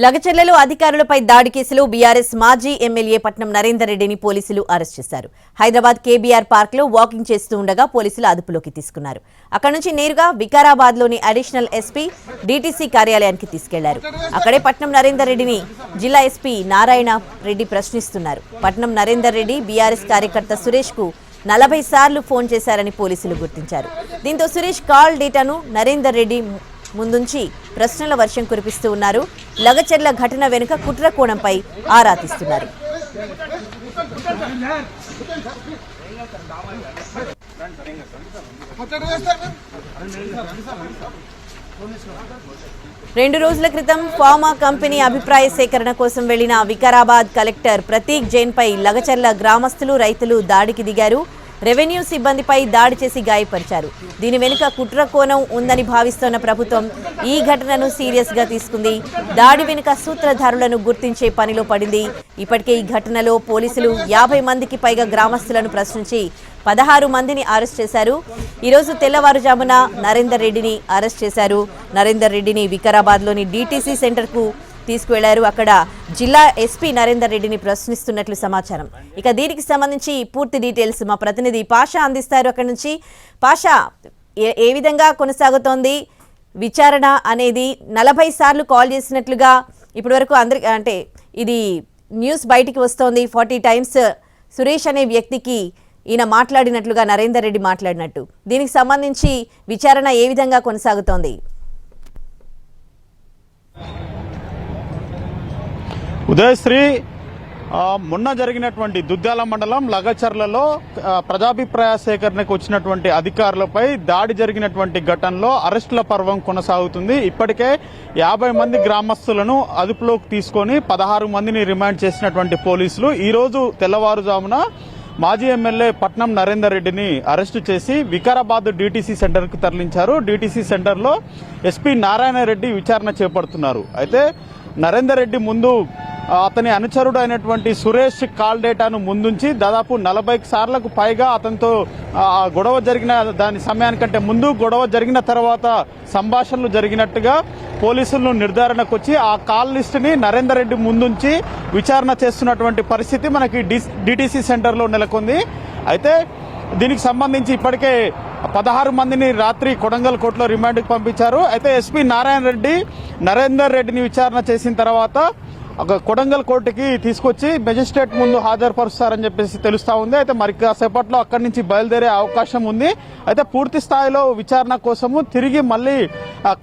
లగచర్లలో అధికారులపై దాడి కేసులో బీఆర్ఎస్ మాజీ ఎమ్మెల్యే పట్నం నరేందర్ రెడ్డిని పోలీసులు అరెస్ట్ చేశారు. హైదరాబాద్ కేబీఆర్ పార్క్ లో వాకింగ్ చేస్తూ ఉండగా పోలీసులు అదుపులోకి తీసుకున్నారు. అక్కడి నుంచి నేరుగా వికారాబాద్ లోని అడిషనల్ ఎస్పీ డీటీసీ కార్యాలయానికి తీసుకెళ్లారు. అక్కడే పట్నం నరేందర్ రెడ్డిని జిల్లా ఎస్పీ నారాయణ రెడ్డి ప్రశ్నిస్తున్నారు. పట్నం నరేందర్ రెడ్డి బీఆర్ఎస్ కార్యకర్త సురేష్ కు 40 సార్లు ఫోన్ చేశారని పోలీసులు గుర్తించారు. దీంతో సురేష్ కాల్ డేటాను నరేందర్ రెడ్డి ముందుంచి ప్రశ్నల వర్షం కురిపిస్తూ ఉన్నారు. లగచర్ల ఘటన వెనుక కుట్ర కోణంపై ఆరా తీస్తున్నారు. రెండు రోజుల క్రితం ఫార్మా కంపెనీ అభిప్రాయ సేకరణ కోసం వెళ్లిన వికారాబాద్ కలెక్టర్ ప్రతీక్ జైన్ పై లగచర్ల గ్రామస్తులు రైతులు దాడికి దిగారు. రెవెన్యూ సిబ్బందిపై దాడి చేసి గాయపరిచారు. దీని వెనుక కుట్ర కోణం ఉందని భావిస్తోన్న ప్రభుత్వం ఈ ఘటనను సీరియస్ గా తీసుకుంది. దాడి వెనుక సూత్రధారులను గుర్తించే పనిలో పడింది. ఇప్పటికే ఈ ఘటనలో పోలీసులు 50 మందికి పైగా గ్రామస్తులను ప్రశ్నించి 16 మందిని అరెస్ట్ చేశారు. ఈరోజు తెల్లవారుజామున నరేందర్ రెడ్డిని అరెస్ట్ చేశారు. నరేందర్ రెడ్డిని వికారాబాద్ లోని డీటీసీ సెంటర్ కు తీసుకువెళ్లారు. అక్కడ జిల్లా ఎస్పీ నరేందర్ రెడ్డిని ప్రశ్నిస్తున్నట్లు సమాచారం. ఇక దీనికి సంబంధించి పూర్తి డీటెయిల్స్ మా ప్రతినిధి పాషా అందిస్తారు. అక్కడి నుంచి పాషా, ఏ విధంగా కొనసాగుతోంది విచారణ అనేది? 40 సార్లు కాల్ చేసినట్లుగా ఇప్పటి వరకు అందరికి, అంటే ఇది న్యూస్ బయటికి వస్తోంది. 40 టైమ్స్ సురేష్ అనే వ్యక్తికి ఈయన మాట్లాడినట్లుగా నరేందర్ రెడ్డి మాట్లాడినట్టు. దీనికి సంబంధించి విచారణ ఏ విధంగా కొనసాగుతోంది? ఉదయశ్రీ, మొన్న జరిగినటువంటి దుద్దాల మండలం లగచర్లలో ప్రజాభిప్రాయ సేకరణకు వచ్చినటువంటి అధికారులపై దాడి జరిగినటువంటి ఘటనలో అరెస్టుల పర్వం కొనసాగుతుంది. ఇప్పటికే 50 మంది గ్రామస్తులను అదుపులోకి తీసుకొని 16 మందిని రిమాండ్ చేసినటువంటి పోలీసులు ఈరోజు తెల్లవారుజామున మాజీ ఎమ్మెల్యే పట్నం నరేందర్ రెడ్డిని అరెస్టు చేసి వికారాబాద్ డీటీసీ సెంటర్కు తరలించారు. డీటీసీ సెంటర్లో ఎస్పీ నారాయణ రెడ్డి విచారణ చేపడుతున్నారు. అయితే నరేందర్ రెడ్డి ముందు అతని అనుచరుడు అయినటువంటి సురేష్ కాల్ డేటాను ముందుంచి దాదాపు 40 సార్లకు పైగా అతనితో గొడవ జరిగిన దాని సమయానికంటే ముందు, గొడవ జరిగిన తర్వాత సంభాషణలు జరిగినట్టుగా పోలీసులను నిర్ధారణకు వచ్చి ఆ కాల్ లిస్టుని నరేందర్ రెడ్డి ముందుంచి విచారణ చేస్తున్నటువంటి పరిస్థితి మనకి డీటీసీ సెంటర్లో నెలకొంది. అయితే దీనికి సంబంధించి ఇప్పటికే 16 మందిని రాత్రి కొడంగల్ కోర్టులో రిమాండ్కి పంపించారు. అయితే ఎస్పీ నారాయణ రెడ్డి నరేందర్ రెడ్డిని విచారణ చేసిన తర్వాత కొడంగల్ కోర్టుకి తీసుకొచ్చి మెజిస్ట్రేట్ ముందు హాజరుపరుస్తారని చెప్పేసి తెలుస్తా ఉంది. అయితే మరి కాసేపట్లో అక్కడి నుంచి బయలుదేరే అవకాశం ఉంది. అయితే పూర్తి స్థాయిలో విచారణ కోసము తిరిగి మళ్ళీ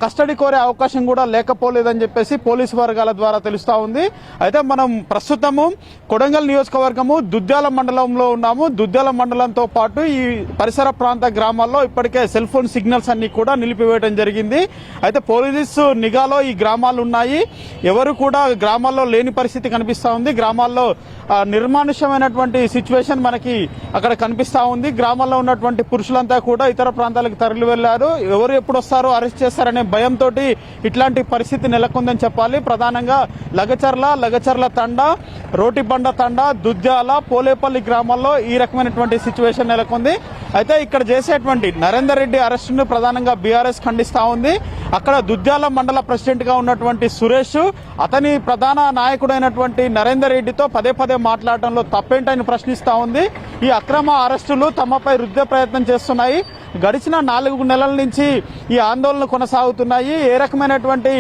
కస్టడీ కోరే అవకాశం కూడా లేకపోలేదని చెప్పేసి పోలీసు వర్గాల ద్వారా తెలుస్తా ఉంది. అయితే మనం ప్రస్తుతము కొడంగల్ నియోజకవర్గము దుద్దాల మండలంలో ఉన్నాము. దుద్దాల మండలంతో పాటు ఈ పరిసర ప్రాంత గ్రామాల్లో ఇప్పటికే సెల్ ఫోన్ సిగ్నల్స్ అన్ని కూడా నిలిపివేయడం జరిగింది. అయితే పోలీసు నిఘాలో ఈ గ్రామాలు ఉన్నాయి. ఎవరు కూడా గ్రామాల్లో లేని పరిస్థితి కనిపిస్తా ఉంది. గ్రామాల్లో నిర్మానుష్యమైనటువంటి సిచ్యువేషన్ మనకి అక్కడ కనిపిస్తా ఉంది. గ్రామాల్లో ఉన్నటువంటి పురుషులంతా కూడా ఇతర ప్రాంతాలకు తరలి వెళ్లారు. ఎవరు ఎప్పుడు వస్తారో అరెస్ట్ చేస్తారనే భయంతో ఇట్లాంటి పరిస్థితి నెలకొందని చెప్పాలి. ప్రధానంగా లగచర్ల తండా, రోటిబండ తండా, దుద్యాల, పోలేపల్లి గ్రామాల్లో ఈ రకమైనటువంటి సిచ్యువేషన్ నెలకొంది. అయితే ఇక్కడ చేసేటువంటి నరేందర్ రెడ్డి అరెస్టును ప్రధానంగా బీఆర్ఎస్ ఖండిస్తా ఉంది. అక్కడ దుద్యాల మండల ప్రెసిడెంట్ గా ఉన్నటువంటి సురేష్, అతని ప్రధాన నాయకుడైనటువంటి నరేందర్ రెడ్డితో పదే మాట్లాడటంలో తప్పేంటని ప్రశ్నిస్తా ఉంది. ఈ అక్రమ అరెస్టులు తమపై రుద్దే ప్రయత్నం చేస్తున్నాయి. గడిచిన 4 నెలల నుంచి ఈ ఆందోళనలు కొనసాగుతున్నాయి. ఏ రకమైనటువంటి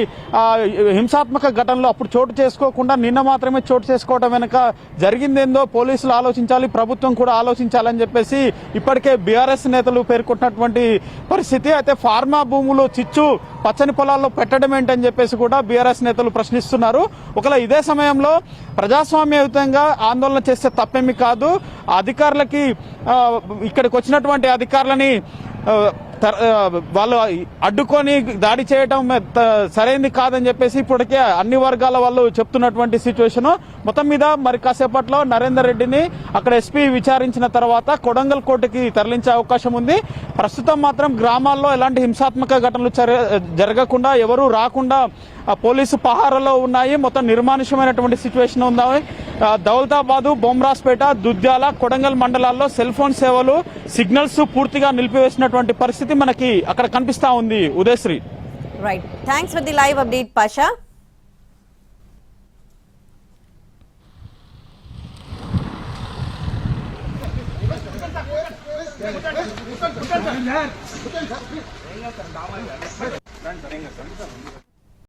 హింసాత్మక ఘటనలు అప్పుడు చోటు చేసుకోకుండా నిన్న మాత్రమే చోటు చేసుకోవడం వెనుక జరిగిందేందో పోలీసులు ఆలోచించాలి, ప్రభుత్వం కూడా ఆలోచించాలని చెప్పేసి ఇప్పటికే బీఆర్ఎస్ నేతలు పేర్కొన్నటువంటి పరిస్థితి. అయితే ఫార్మా భూములు చిచ్చు పచ్చని పొలాల్లో పెట్టడం ఏంటని చెప్పేసి కూడా బీఆర్ఎస్ నేతలు ప్రశ్నిస్తున్నారు. ఒకవేళ ఇదే సమయంలో ప్రజాస్వామ్యయుతంగా ఆందోళన చేస్తే తప్పేమి కాదు. అధికారులకి ఇక్కడికి వచ్చినటువంటి అధికారులని వాళ్ళు అడ్డుకొని దాడి చేయడం సరైనది కాదని చెప్పేసి ఇప్పటికే అన్ని వర్గాల వాళ్ళు చెప్తున్నటువంటి సిచ్యువేషన్. మొత్తం మీద మరి కాసేపట్లో నరేందర్ రెడ్డిని అక్కడ ఎస్పీ విచారించిన తర్వాత కొడంగల్ కోర్టుకి తరలించే అవకాశం ఉంది. ప్రస్తుతం మాత్రం గ్రామాల్లో ఎలాంటి హింసాత్మక ఘటనలు జరగకుండా, ఎవరూ రాకుండా పోలీసు పహారాలో ఉన్నాయి. మొత్తం నిర్మానుష్యమైనటువంటి సిచ్యువేషన్ ఉంది. దౌలతాబాదు, బొమ్రాస్పేట, దుద్యాల, కొడంగల్ మండలాల్లో సెల్ ఫోన్ సేవలు, సిగ్నల్స్ పూర్తిగా నిలిపివేసినటువంటి పరిస్థితి మనకి అక్కడ కనిపిస్తా ఉంది. Udayasri, right, thanks for the live update Pasha. Sir